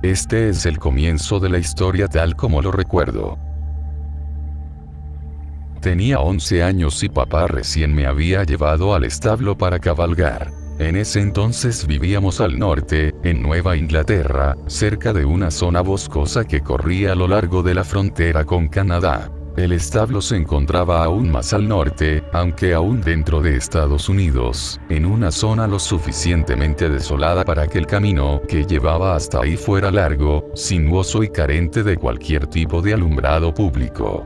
Este es el comienzo de la historia tal como lo recuerdo. Tenía 11 años y papá recién me había llevado al establo para cabalgar. En ese entonces vivíamos al norte, en Nueva Inglaterra, cerca de una zona boscosa que corría a lo largo de la frontera con Canadá. El establo se encontraba aún más al norte, aunque aún dentro de Estados Unidos, en una zona lo suficientemente desolada para que el camino que llevaba hasta ahí fuera largo, sinuoso y carente de cualquier tipo de alumbrado público.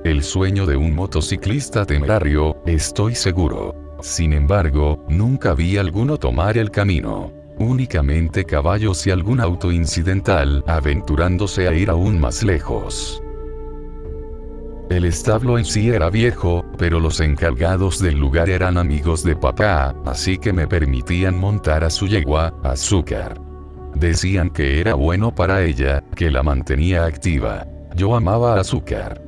El sueño de un motociclista temerario, estoy seguro. Sin embargo, nunca vi alguno tomar el camino. Únicamente caballos y algún auto incidental, aventurándose a ir aún más lejos. El establo en sí era viejo, pero los encargados del lugar eran amigos de papá, así que me permitían montar a su yegua, Azúcar. Decían que era bueno para ella, que la mantenía activa. Yo amaba a Azúcar.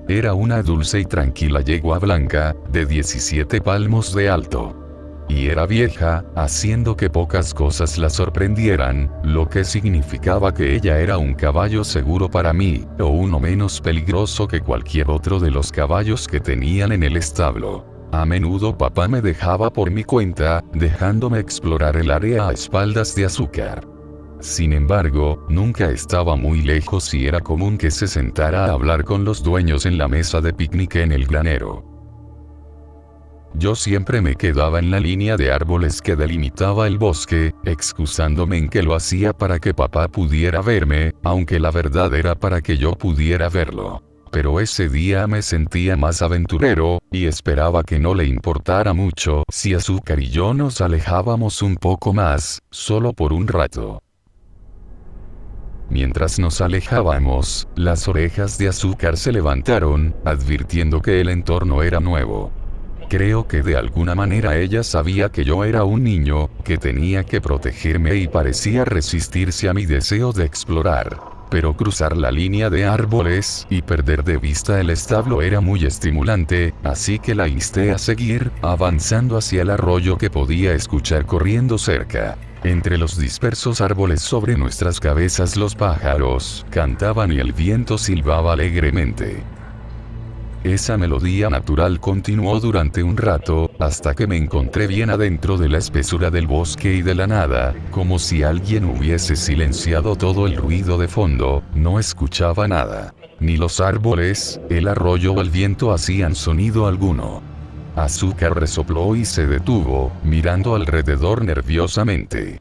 Era una dulce y tranquila yegua blanca, de 17 palmos de alto. Y era vieja, haciendo que pocas cosas la sorprendieran, lo que significaba que ella era un caballo seguro para mí, o uno menos peligroso que cualquier otro de los caballos que tenían en el establo. A menudo papá me dejaba por mi cuenta, dejándome explorar el área a espaldas de Azúcar. Sin embargo, nunca estaba muy lejos y era común que se sentara a hablar con los dueños en la mesa de picnic en el granero. Yo siempre me quedaba en la línea de árboles que delimitaba el bosque, excusándome en que lo hacía para que papá pudiera verme, aunque la verdad era para que yo pudiera verlo. Pero ese día me sentía más aventurero, y esperaba que no le importara mucho si Azúcar y yo nos alejábamos un poco más, solo por un rato. Mientras nos alejábamos, las orejas de Azúcar se levantaron, advirtiendo que el entorno era nuevo. Creo que de alguna manera ella sabía que yo era un niño, que tenía que protegerme y parecía resistirse a mi deseo de explorar. Pero cruzar la línea de árboles y perder de vista el establo era muy estimulante, así que la insté a seguir, avanzando hacia el arroyo que podía escuchar corriendo cerca. Entre los dispersos árboles sobre nuestras cabezas los pájaros cantaban y el viento silbaba alegremente. Esa melodía natural continuó durante un rato, hasta que me encontré bien adentro de la espesura del bosque y de la nada, como si alguien hubiese silenciado todo el ruido de fondo, no escuchaba nada. Ni los árboles, el arroyo o el viento hacían sonido alguno. Azúcar resopló y se detuvo, mirando alrededor nerviosamente.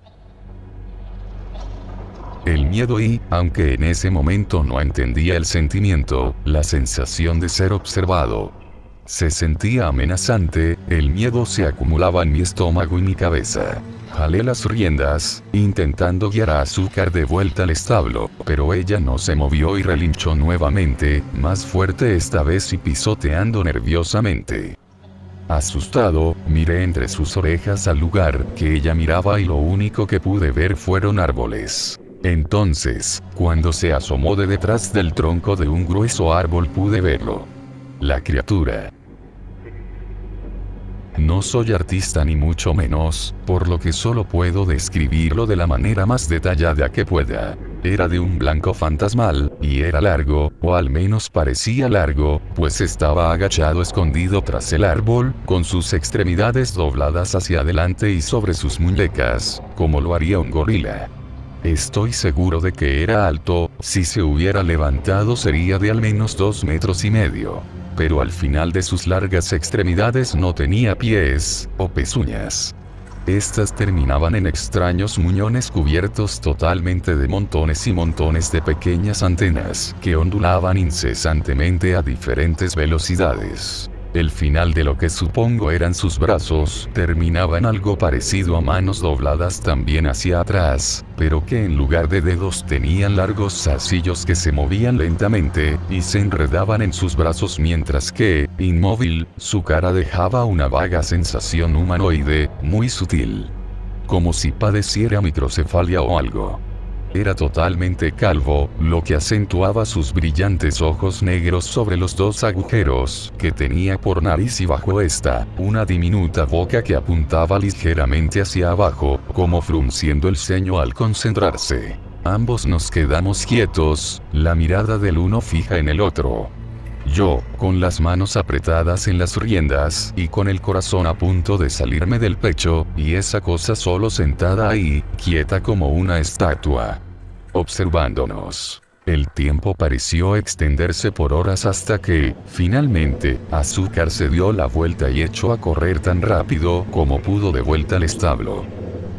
El miedo y, aunque en ese momento no entendía el sentimiento, la sensación de ser observado. Se sentía amenazante, el miedo se acumulaba en mi estómago y mi cabeza. Jalé las riendas, intentando guiar a Azúcar de vuelta al establo, pero ella no se movió y relinchó nuevamente, más fuerte esta vez y pisoteando nerviosamente. Asustado, miré entre sus orejas al lugar que ella miraba y lo único que pude ver fueron árboles. Entonces, cuando se asomó de detrás del tronco de un grueso árbol pude verlo. La criatura. No soy artista ni mucho menos, por lo que solo puedo describirlo de la manera más detallada que pueda. Era de un blanco fantasmal, y era largo, o al menos parecía largo, pues estaba agachado escondido tras el árbol, con sus extremidades dobladas hacia adelante y sobre sus muñecas, como lo haría un gorila. Estoy seguro de que era alto, si se hubiera levantado sería de al menos 2,5 metros. Pero al final de sus largas extremidades no tenía pies, o pezuñas. Estas terminaban en extraños muñones cubiertos totalmente de montones y montones de pequeñas antenas, que ondulaban incesantemente a diferentes velocidades. El final de lo que supongo eran sus brazos terminaba en algo parecido a manos dobladas también hacia atrás, pero que en lugar de dedos tenían largos zarcillos que se movían lentamente y se enredaban en sus brazos mientras que, inmóvil, su cara dejaba una vaga sensación humanoide, muy sutil. Como si padeciera microcefalia o algo. Era totalmente calvo, lo que acentuaba sus brillantes ojos negros sobre los 2 agujeros que tenía por nariz y bajo esta, una diminuta boca que apuntaba ligeramente hacia abajo, como frunciendo el ceño al concentrarse. Ambos nos quedamos quietos, la mirada del uno fija en el otro. Yo, con las manos apretadas en las riendas y con el corazón a punto de salirme del pecho, y esa cosa solo sentada ahí, quieta como una estatua, observándonos. El tiempo pareció extenderse por horas hasta que, finalmente, Azúcar se dio la vuelta y echó a correr tan rápido como pudo de vuelta al establo.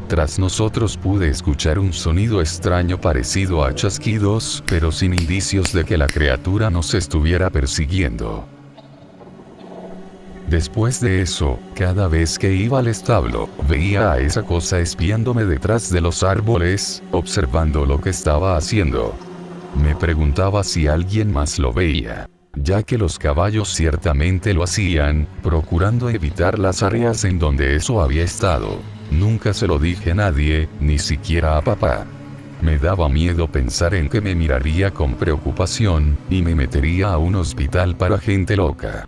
Tras nosotros pude escuchar un sonido extraño parecido a chasquidos, pero sin indicios de que la criatura nos estuviera persiguiendo. Después de eso, cada vez que iba al establo, veía a esa cosa espiándome detrás de los árboles, observando lo que estaba haciendo. Me preguntaba si alguien más lo veía, ya que los caballos ciertamente lo hacían, procurando evitar las áreas en donde eso había estado. Nunca se lo dije a nadie, ni siquiera a papá. Me daba miedo pensar en que me miraría con preocupación, y me metería a un hospital para gente loca.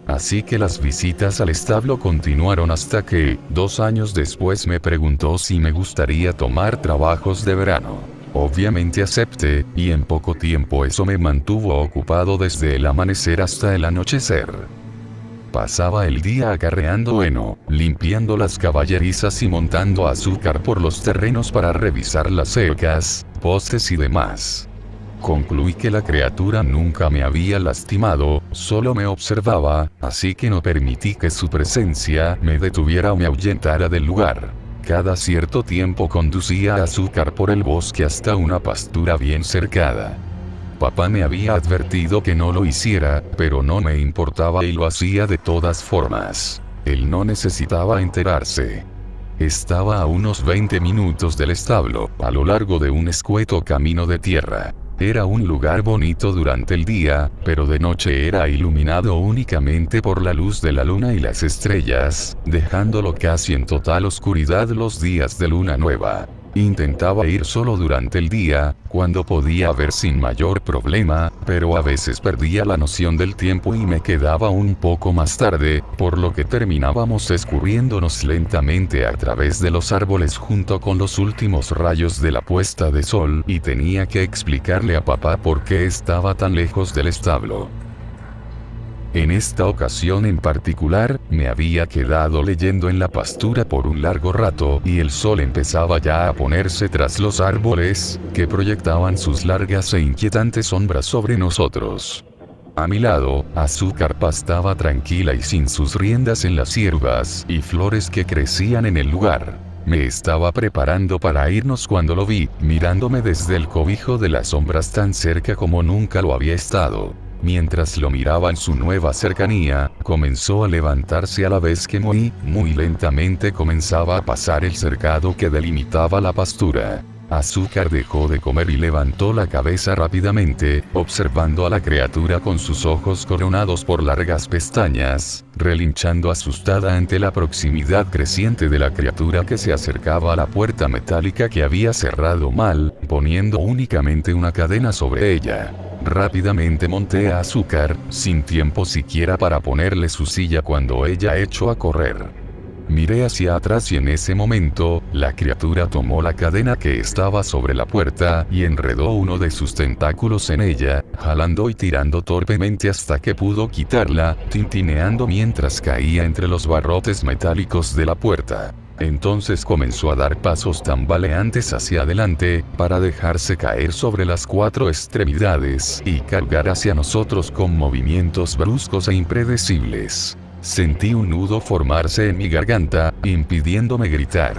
Así que las visitas al establo continuaron hasta que, 2 años después me preguntó si me gustaría tomar trabajos de verano. Obviamente acepté, y en poco tiempo eso me mantuvo ocupado desde el amanecer hasta el anochecer. Pasaba el día acarreando heno, limpiando las caballerizas y montando Azúcar por los terrenos para revisar las cercas, postes y demás. Concluí que la criatura nunca me había lastimado, solo me observaba, así que no permití que su presencia me detuviera o me ahuyentara del lugar. Cada cierto tiempo conducía a Azúcar por el bosque hasta una pastura bien cercada. Papá me había advertido que no lo hiciera, pero no me importaba y lo hacía de todas formas. Él no necesitaba enterarse. Estaba a unos 20 minutos del establo, a lo largo de un escueto camino de tierra. Era un lugar bonito durante el día, pero de noche era iluminado únicamente por la luz de la luna y las estrellas, dejándolo casi en total oscuridad los días de luna nueva. Intentaba ir solo durante el día, cuando podía ver sin mayor problema, pero a veces perdía la noción del tiempo y me quedaba un poco más tarde, por lo que terminábamos escurriéndonos lentamente a través de los árboles junto con los últimos rayos de la puesta de sol, y tenía que explicarle a papá por qué estaba tan lejos del establo. En esta ocasión en particular, me había quedado leyendo en la pastura por un largo rato y el sol empezaba ya a ponerse tras los árboles, que proyectaban sus largas e inquietantes sombras sobre nosotros. A mi lado, Azúcar pastaba tranquila y sin sus riendas en las hierbas y flores que crecían en el lugar. Me estaba preparando para irnos cuando lo vi, mirándome desde el cobijo de las sombras tan cerca como nunca lo había estado. Mientras lo miraba en su nueva cercanía, comenzó a levantarse a la vez que muy lentamente comenzaba a pasar el cercado que delimitaba la pastura. Azúcar dejó de comer y levantó la cabeza rápidamente, observando a la criatura con sus ojos coronados por largas pestañas, relinchando asustada ante la proximidad creciente de la criatura que se acercaba a la puerta metálica que había cerrado mal, poniendo únicamente una cadena sobre ella. Rápidamente monté a Azúcar, sin tiempo siquiera para ponerle su silla cuando ella echó a correr. Miré hacia atrás y en ese momento, la criatura tomó la cadena que estaba sobre la puerta y enredó uno de sus tentáculos en ella, jalando y tirando torpemente hasta que pudo quitarla, tintineando mientras caía entre los barrotes metálicos de la puerta. Entonces comenzó a dar pasos tambaleantes hacia adelante, para dejarse caer sobre las 4 extremidades y cargar hacia nosotros con movimientos bruscos e impredecibles. Sentí un nudo formarse en mi garganta, impidiéndome gritar.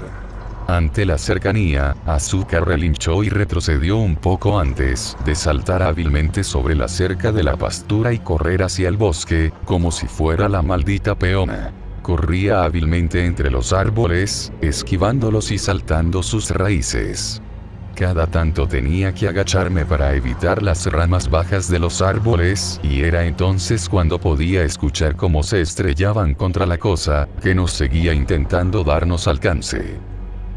Ante la cercanía, Azúcar relinchó y retrocedió un poco antes de saltar hábilmente sobre la cerca de la pastura y correr hacia el bosque, como si fuera la maldita peona. Corría hábilmente entre los árboles, esquivándolos y saltando sus raíces. Cada tanto tenía que agacharme para evitar las ramas bajas de los árboles, y era entonces cuando podía escuchar cómo se estrellaban contra la cosa, que nos seguía intentando darnos alcance.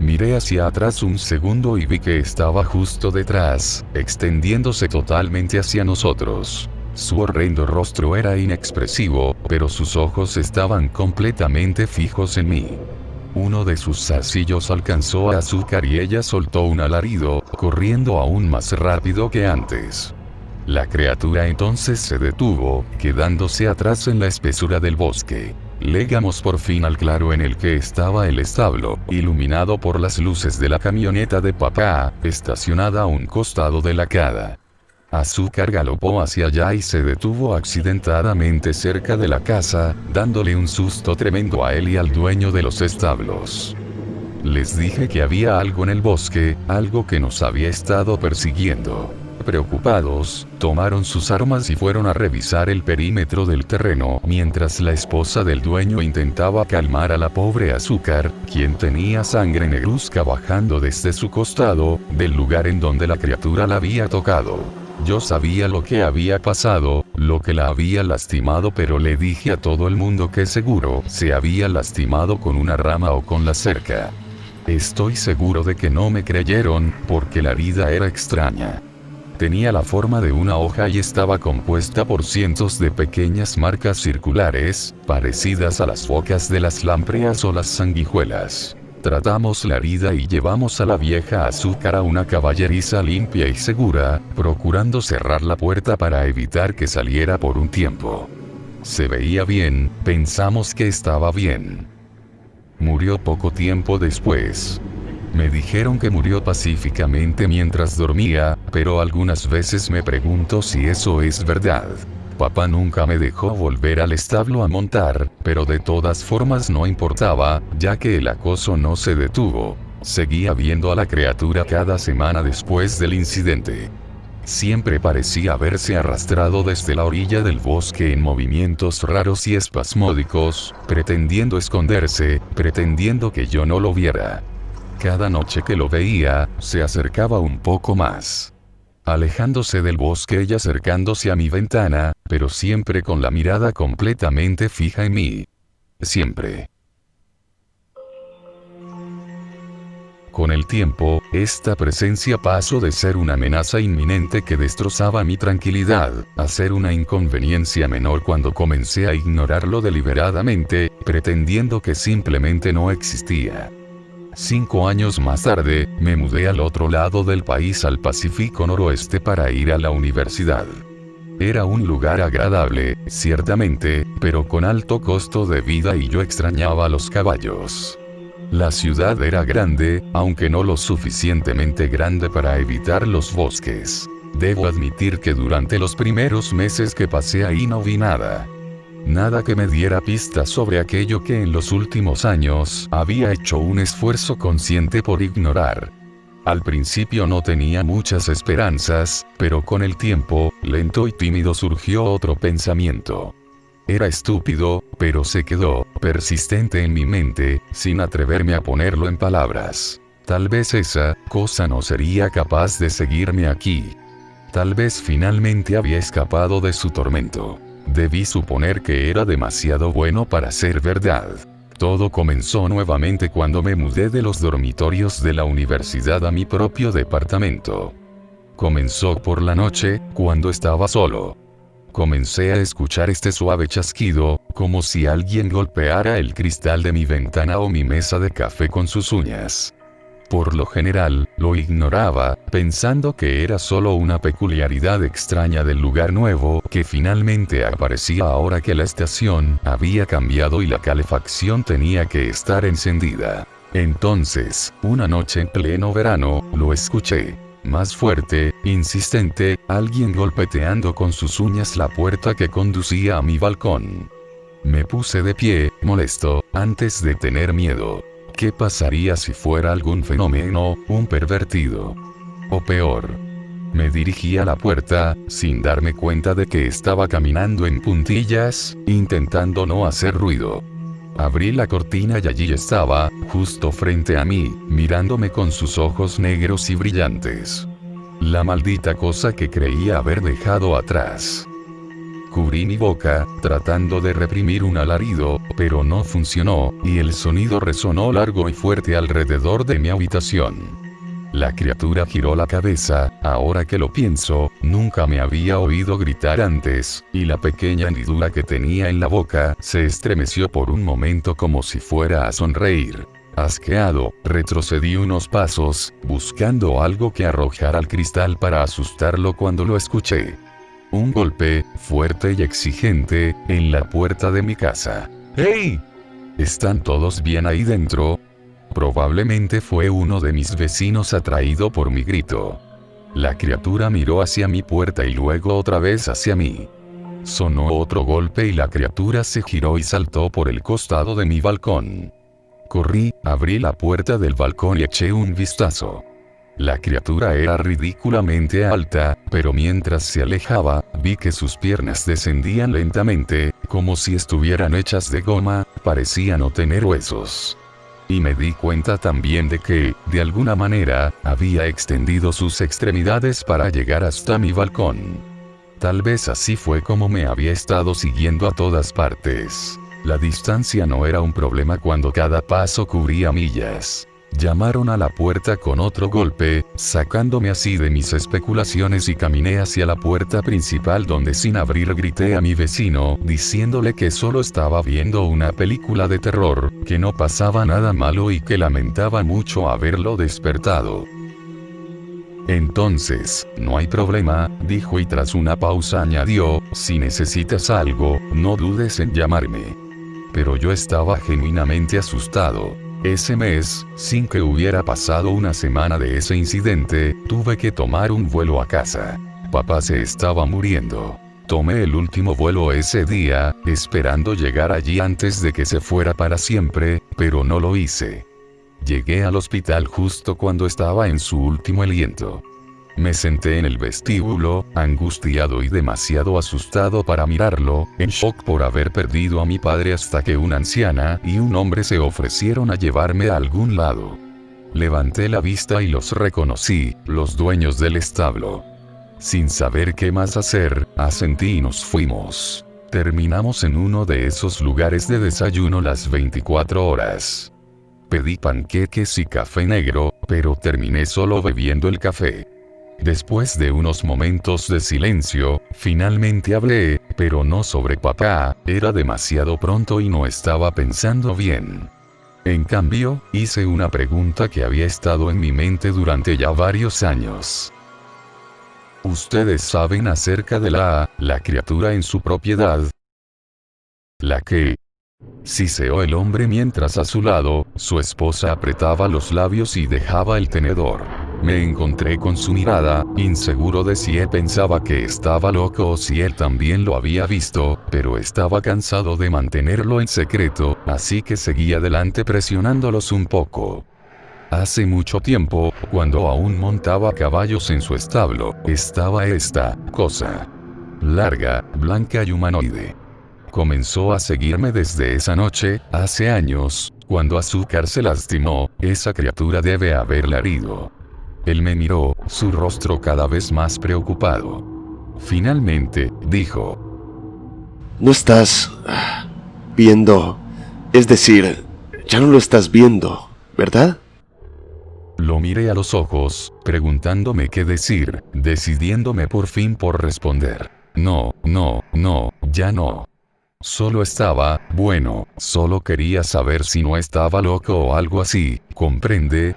Miré hacia atrás un segundo y vi que estaba justo detrás, extendiéndose totalmente hacia nosotros. Su horrendo rostro era inexpresivo, pero sus ojos estaban completamente fijos en mí. Uno de sus zarcillos alcanzó a Azúcar y ella soltó un alarido, corriendo aún más rápido que antes. La criatura entonces se detuvo, quedándose atrás en la espesura del bosque. Llegamos por fin al claro en el que estaba el establo, iluminado por las luces de la camioneta de papá, estacionada a un costado de la cada. Azúcar galopó hacia allá y se detuvo accidentadamente cerca de la casa, dándole un susto tremendo a él y al dueño de los establos. Les dije que había algo en el bosque, algo que nos había estado persiguiendo. Preocupados, tomaron sus armas y fueron a revisar el perímetro del terreno, mientras la esposa del dueño intentaba calmar a la pobre Azúcar, quien tenía sangre negruzca bajando desde su costado, del lugar en donde la criatura la había tocado. Yo sabía lo que había pasado, lo que la había lastimado, pero le dije a todo el mundo que seguro se había lastimado con una rama o con la cerca. Estoy seguro de que no me creyeron, porque la herida era extraña. Tenía la forma de una hoja y estaba compuesta por cientos de pequeñas marcas circulares, parecidas a las bocas de las lampreas o las sanguijuelas. Tratamos la herida y llevamos a la vieja Azúcar a una caballeriza limpia y segura, procurando cerrar la puerta para evitar que saliera por un tiempo. Se veía bien, pensamos que estaba bien. Murió poco tiempo después. Me dijeron que murió pacíficamente mientras dormía, pero algunas veces me pregunto si eso es verdad. Papá nunca me dejó volver al establo a montar, pero de todas formas no importaba, ya que el acoso no se detuvo. Seguía viendo a la criatura cada semana después del incidente. Siempre parecía haberse arrastrado desde la orilla del bosque en movimientos raros y espasmódicos, pretendiendo esconderse, pretendiendo que yo no lo viera. Cada noche que lo veía, se acercaba un poco más. Alejándose del bosque y acercándose a mi ventana, pero siempre con la mirada completamente fija en mí. Siempre. Con el tiempo, esta presencia pasó de ser una amenaza inminente que destrozaba mi tranquilidad, a ser una inconveniencia menor cuando comencé a ignorarlo deliberadamente, pretendiendo que simplemente no existía. 5 años más tarde, me mudé al otro lado del país, al Pacífico Noroeste, para ir a la universidad. Era un lugar agradable, ciertamente, pero con alto costo de vida y yo extrañaba los caballos. La ciudad era grande, aunque no lo suficientemente grande para evitar los bosques. Debo admitir que durante los primeros meses que pasé ahí no vi nada. Nada que me diera pistas sobre aquello que en los últimos años había hecho un esfuerzo consciente por ignorar. Al principio no tenía muchas esperanzas, pero con el tiempo, lento y tímido, surgió otro pensamiento. Era estúpido, pero se quedó persistente en mi mente, sin atreverme a ponerlo en palabras. Tal vez esa cosa no sería capaz de seguirme aquí. Tal vez finalmente había escapado de su tormento. Debí suponer que era demasiado bueno para ser verdad. Todo comenzó nuevamente cuando me mudé de los dormitorios de la universidad a mi propio departamento. Comenzó por la noche, cuando estaba solo. Comencé a escuchar este suave chasquido, como si alguien golpeara el cristal de mi ventana o mi mesa de café con sus uñas. Por lo general, lo ignoraba, pensando que era solo una peculiaridad extraña del lugar nuevo, que finalmente aparecía ahora que la estación había cambiado y la calefacción tenía que estar encendida. Entonces, una noche en pleno verano, lo escuché. Más fuerte, insistente, alguien golpeteando con sus uñas la puerta que conducía a mi balcón. Me puse de pie, molesto, antes de tener miedo. ¿Qué pasaría si fuera algún fenómeno, un pervertido? O peor. Me dirigí a la puerta, sin darme cuenta de que estaba caminando en puntillas, intentando no hacer ruido. Abrí la cortina y allí estaba, justo frente a mí, mirándome con sus ojos negros y brillantes. La maldita cosa que creía haber dejado atrás. Cubrí mi boca, tratando de reprimir un alarido, pero no funcionó, y el sonido resonó largo y fuerte alrededor de mi habitación. La criatura giró la cabeza, ahora que lo pienso, nunca me había oído gritar antes, y la pequeña hendidura que tenía en la boca se estremeció por un momento como si fuera a sonreír. Asqueado, retrocedí unos pasos, buscando algo que arrojar al cristal para asustarlo cuando lo escuché. Un golpe, fuerte y exigente, en la puerta de mi casa. ¡Hey! ¿Están todos bien ahí dentro? Probablemente fue uno de mis vecinos atraído por mi grito. La criatura miró hacia mi puerta y luego otra vez hacia mí. Sonó otro golpe y la criatura se giró y saltó por el costado de mi balcón. Corrí, abrí la puerta del balcón y eché un vistazo. La criatura era ridículamente alta, pero mientras se alejaba, vi que sus piernas descendían lentamente, como si estuvieran hechas de goma, parecía no tener huesos. Y me di cuenta también de que, de alguna manera, había extendido sus extremidades para llegar hasta mi balcón. Tal vez así fue como me había estado siguiendo a todas partes. La distancia no era un problema cuando cada paso cubría millas. Llamaron a la puerta con otro golpe, sacándome así de mis especulaciones y caminé hacia la puerta principal donde sin abrir grité a mi vecino, diciéndole que solo estaba viendo una película de terror, que no pasaba nada malo y que lamentaba mucho haberlo despertado. Entonces, no hay problema, dijo y tras una pausa añadió, si necesitas algo, no dudes en llamarme. Pero yo estaba genuinamente asustado. Ese mes, sin que hubiera pasado una semana de ese incidente, tuve que tomar un vuelo a casa. Papá se estaba muriendo. Tomé el último vuelo ese día, esperando llegar allí antes de que se fuera para siempre, pero no lo hice. Llegué al hospital justo cuando estaba en su último aliento. Me senté en el vestíbulo, angustiado y demasiado asustado para mirarlo, en shock por haber perdido a mi padre hasta que una anciana y un hombre se ofrecieron a llevarme a algún lado. Levanté la vista y los reconocí, los dueños del establo. Sin saber qué más hacer, asentí y nos fuimos. Terminamos en uno de esos lugares de desayuno las 24 horas. Pedí panqueques y café negro, pero terminé solo bebiendo el café. Después de unos momentos de silencio, finalmente hablé, pero no sobre papá, era demasiado pronto y no estaba pensando bien. En cambio, hice una pregunta que había estado en mi mente durante ya varios años. ¿Ustedes saben acerca de la criatura en su propiedad? ¿La qué? Siseó el hombre mientras a su lado, su esposa apretaba los labios y dejaba el tenedor. Me encontré con su mirada, inseguro de si él pensaba que estaba loco o si él también lo había visto, pero estaba cansado de mantenerlo en secreto, así que seguí adelante presionándolos un poco. Hace mucho tiempo, cuando aún montaba caballos en su establo, estaba esta cosa. Larga, blanca y humanoide. Comenzó a seguirme desde esa noche, hace años, cuando Azúcar se lastimó, esa criatura debe haberla herido. Él me miró, su rostro cada vez más preocupado. Finalmente, dijo: No estás viendo, es decir, ya no lo estás viendo, ¿verdad? Lo miré a los ojos, preguntándome qué decir, decidiéndome por fin por responder. No, ya no. Solo estaba, bueno, solo quería saber si no estaba loco o algo así, ¿comprende?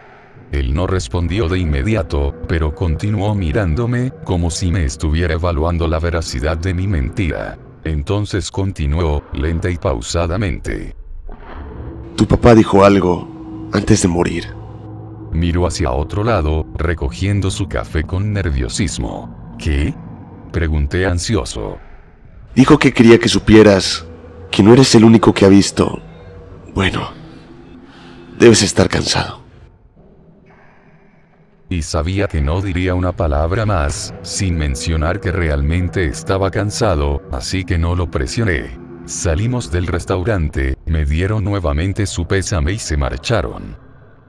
Él no respondió de inmediato, pero continuó mirándome, como si me estuviera evaluando la veracidad de mi mentira. Entonces continuó, lenta y pausadamente. Tu papá dijo algo antes de morir. Miró hacia otro lado, recogiendo su café con nerviosismo. ¿Qué? Pregunté ansioso. Dijo que quería que supieras que no eres el único que ha visto. Bueno, debes estar cansado. Y sabía que no diría una palabra más, sin mencionar que realmente estaba cansado, así que no lo presioné. Salimos del restaurante, me dieron nuevamente su pésame y se marcharon.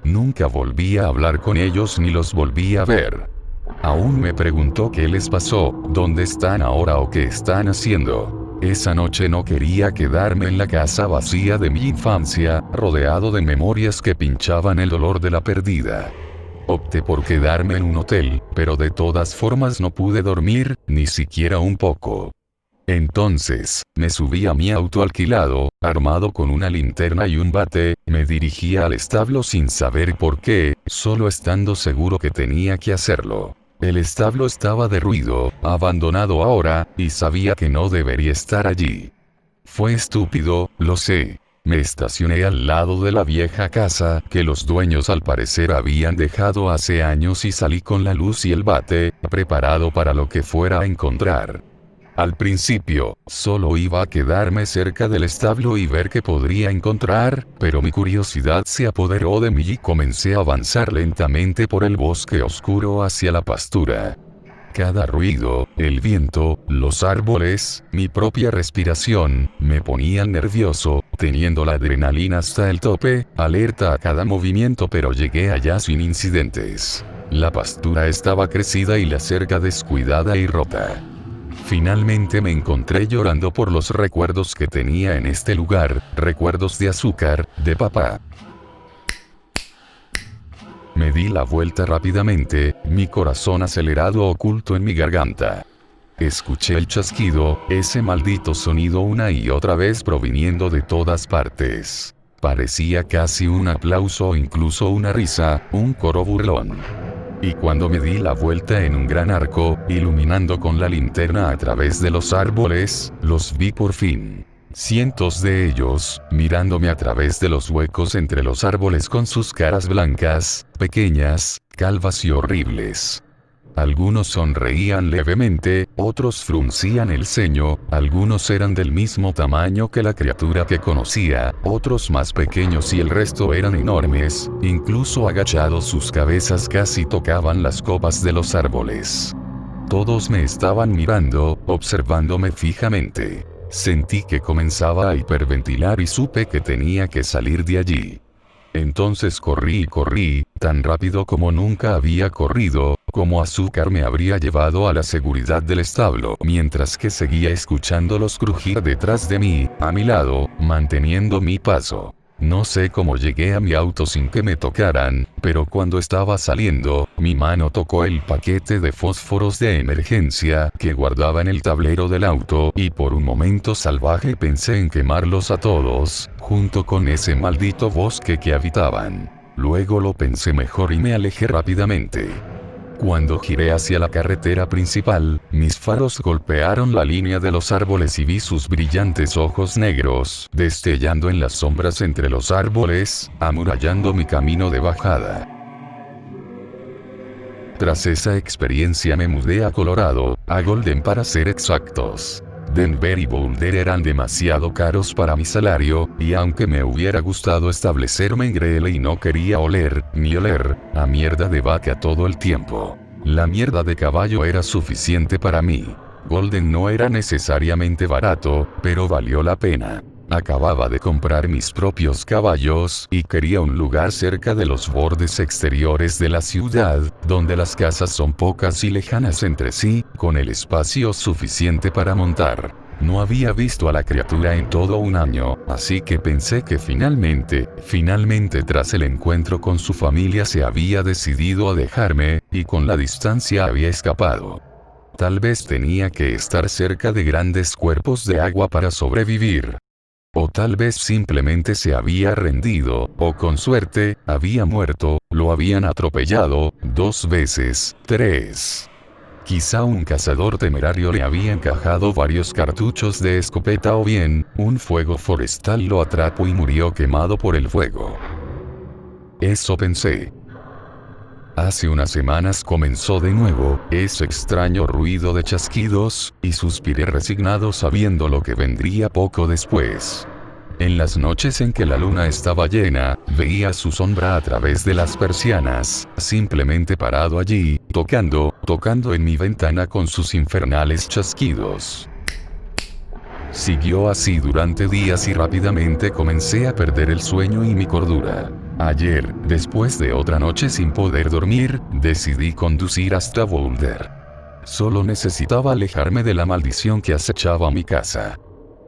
Nunca volví a hablar con ellos ni los volví a ver. Aún me preguntó qué les pasó, dónde están ahora o qué están haciendo. Esa noche no quería quedarme en la casa vacía de mi infancia, rodeado de memorias que pinchaban el dolor de la perdida. Opté por quedarme en un hotel, pero de todas formas no pude dormir, ni siquiera un poco. Entonces, me subí a mi auto alquilado, armado con una linterna y un bate, me dirigía al establo sin saber por qué, solo estando seguro que tenía que hacerlo. El establo estaba derruido, abandonado ahora, y sabía que no debería estar allí. Fue estúpido, lo sé. Me estacioné al lado de la vieja casa que los dueños al parecer habían dejado hace años y salí con la luz y el bate, preparado para lo que fuera a encontrar. Al principio, solo iba a quedarme cerca del establo y ver qué podría encontrar, pero mi curiosidad se apoderó de mí y comencé a avanzar lentamente por el bosque oscuro hacia la pastura. Cada ruido, el viento, los árboles, mi propia respiración, me ponían nervioso, teniendo la adrenalina hasta el tope, alerta a cada movimiento, pero llegué allá sin incidentes. La pastura estaba crecida y la cerca descuidada y rota. Finalmente me encontré llorando por los recuerdos que tenía en este lugar, recuerdos de azúcar, de papá. Me di la vuelta rápidamente, mi corazón acelerado oculto en mi garganta. Escuché el chasquido, ese maldito sonido una y otra vez proviniendo de todas partes. Parecía casi un aplauso o incluso una risa, un coro burlón. Y cuando me di la vuelta en un gran arco, iluminando con la linterna a través de los árboles, los vi por fin. Cientos de ellos, mirándome a través de los huecos entre los árboles con sus caras blancas, pequeñas, calvas y horribles. Algunos sonreían levemente, otros fruncían el ceño, algunos eran del mismo tamaño que la criatura que conocía, otros más pequeños y el resto eran enormes, incluso agachados sus cabezas casi tocaban las copas de los árboles. Todos me estaban mirando, observándome fijamente. Sentí que comenzaba a hiperventilar y supe que tenía que salir de allí. Entonces corrí y corrí, tan rápido como nunca había corrido, como azúcar me habría llevado a la seguridad del establo, mientras que seguía escuchándolos crujir detrás de mí, a mi lado, manteniendo mi paso. No sé cómo llegué a mi auto sin que me tocaran, pero cuando estaba saliendo, mi mano tocó el paquete de fósforos de emergencia que guardaba en el tablero del auto y por un momento salvaje pensé en quemarlos a todos, junto con ese maldito bosque que habitaban. Luego lo pensé mejor y me alejé rápidamente. Cuando giré hacia la carretera principal, mis faros golpearon la línea de los árboles y vi sus brillantes ojos negros, destellando en las sombras entre los árboles, amurallando mi camino de bajada. Tras esa experiencia me mudé a Colorado, a Golden para ser exactos. Denver y Boulder eran demasiado caros para mi salario, y aunque me hubiera gustado establecerme en Greeley no quería oler, ni oler, a mierda de vaca todo el tiempo. La mierda de caballo era suficiente para mí. Golden no era necesariamente barato, pero valió la pena. Acababa de comprar mis propios caballos y quería un lugar cerca de los bordes exteriores de la ciudad, donde las casas son pocas y lejanas entre sí, con el espacio suficiente para montar. No había visto a la criatura en todo un año, así que pensé que finalmente tras el encuentro con su familia se había decidido a dejarme, y con la distancia había escapado. Tal vez tenía que estar cerca de grandes cuerpos de agua para sobrevivir. O tal vez simplemente se había rendido, o con suerte, había muerto, lo habían atropellado, 2 veces, 3. Quizá un cazador temerario le había encajado varios cartuchos de escopeta o bien, un fuego forestal lo atrapó y murió quemado por el fuego. Eso pensé. Hace unas semanas comenzó de nuevo, ese extraño ruido de chasquidos, y suspiré resignado sabiendo lo que vendría poco después. En las noches en que la luna estaba llena, veía su sombra a través de las persianas, simplemente parado allí, tocando en mi ventana con sus infernales chasquidos. Siguió así durante días y rápidamente comencé a perder el sueño y mi cordura. Ayer, después de otra noche sin poder dormir, decidí conducir hasta Boulder. Solo necesitaba alejarme de la maldición que acechaba mi casa.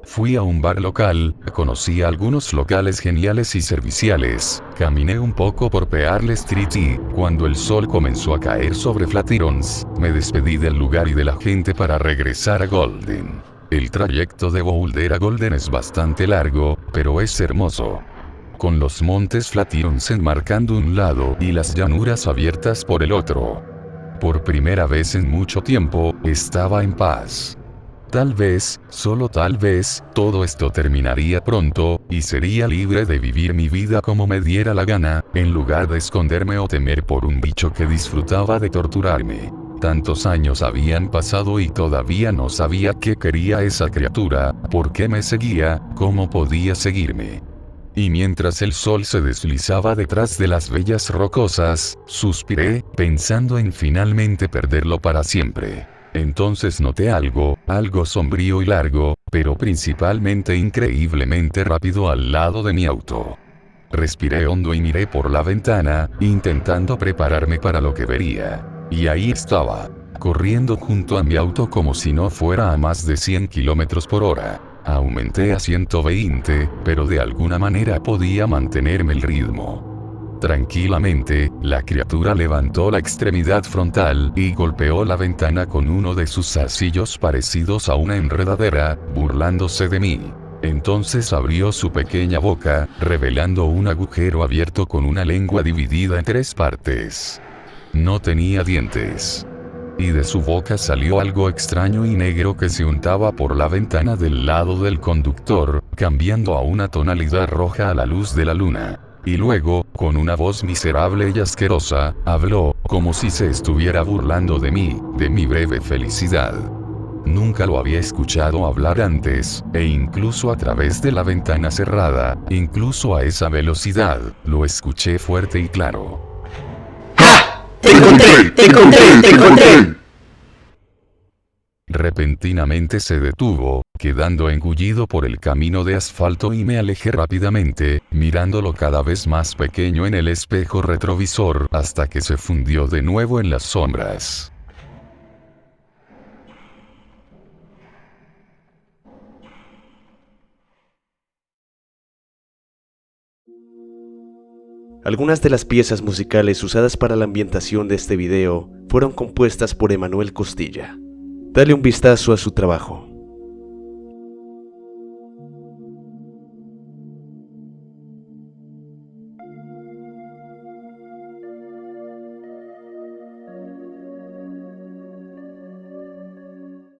Fui a un bar local, conocí a algunos locales geniales y serviciales, caminé un poco por Pearl Street y, cuando el sol comenzó a caer sobre Flatirons, me despedí del lugar y de la gente para regresar a Golden. El trayecto de Boulder a Golden es bastante largo, pero es hermoso. Con los montes Flatirons enmarcando un lado y las llanuras abiertas por el otro. Por primera vez en mucho tiempo, estaba en paz. Tal vez, solo tal vez, todo esto terminaría pronto, y sería libre de vivir mi vida como me diera la gana, en lugar de esconderme o temer por un bicho que disfrutaba de torturarme. Tantos años habían pasado y todavía no sabía qué quería esa criatura, por qué me seguía, cómo podía seguirme. Y mientras el sol se deslizaba detrás de las bellas rocosas, suspiré, pensando en finalmente perderlo para siempre. Entonces noté algo sombrío y largo, pero principalmente increíblemente rápido al lado de mi auto. Respiré hondo y miré por la ventana, intentando prepararme para lo que vería. Y ahí estaba, corriendo junto a mi auto como si no fuera a más de 100 kilómetros por hora. Aumenté a 120, pero de alguna manera podía mantenerme el ritmo. Tranquilamente, la criatura levantó la extremidad frontal y golpeó la ventana con uno de sus zarcillos parecidos a una enredadera, burlándose de mí. Entonces abrió su pequeña boca, revelando un agujero abierto con una lengua dividida en 3 partes. No tenía dientes. Y de su boca salió algo extraño y negro que se untaba por la ventana del lado del conductor, cambiando a una tonalidad roja a la luz de la luna. Y luego, con una voz miserable y asquerosa, habló, como si se estuviera burlando de mi breve felicidad. Nunca lo había escuchado hablar antes, e incluso a través de la ventana cerrada, incluso a esa velocidad, lo escuché fuerte y claro. ¡Ja! ¡Te encontré! ¡Te encontré! ¡Te encontré! Repentinamente se detuvo, quedando engullido por el camino de asfalto y me alejé rápidamente, mirándolo cada vez más pequeño en el espejo retrovisor hasta que se fundió de nuevo en las sombras. Algunas de las piezas musicales usadas para la ambientación de este video fueron compuestas por Emanuel Costilla. Dale un vistazo a su trabajo.